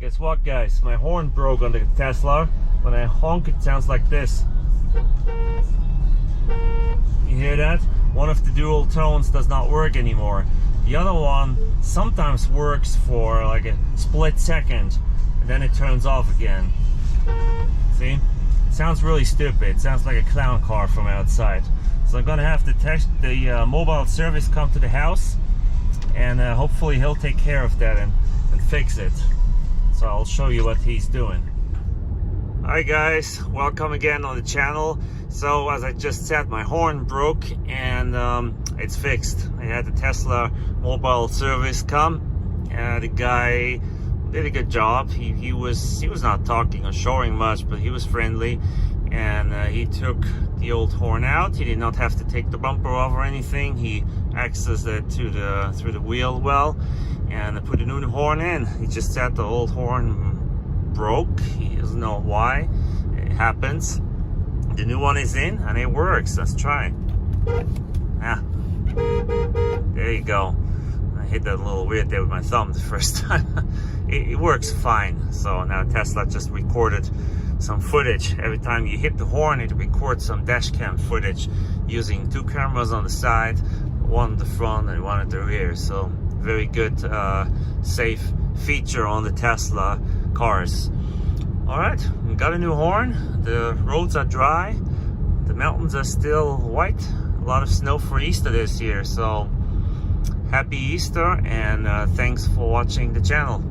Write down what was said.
Guess what, guys? My horn broke on the Tesla. When I honk, it sounds like this. You hear that? One of the dual tones does not work anymore. The other one sometimes works for like a split second, and then it turns off again. See? It sounds really stupid. It sounds like a clown car from outside. So I'm gonna have to text the mobile service come to the house, and hopefully he'll take care of that and fix it. So I'll show you what he's doing. Hi guys, welcome again on the channel. So as I just said, my horn broke and it's fixed. I had the Tesla mobile service come. The guy did a good job. He was not talking or showing much, but he was friendly, and he took the old horn out. He did not have to take the bumper off or anything. He accessed it through the wheel well and put a new horn in. He just said the old horn broke. He doesn't know why. It happens. The new one is in and it works. Let's try. Ah, there you go. I hit that a little weird there with my thumb the first time. It works fine. So now Tesla just recorded some footage. Every time you hit the horn, it records some dash cam footage using two cameras on the side, one at the front and one at the rear. So very good safe feature on the Tesla cars. All right, we got a new horn. The roads are dry. The mountains are still white. A lot of snow for Easter this year. So happy Easter, and thanks for watching the channel.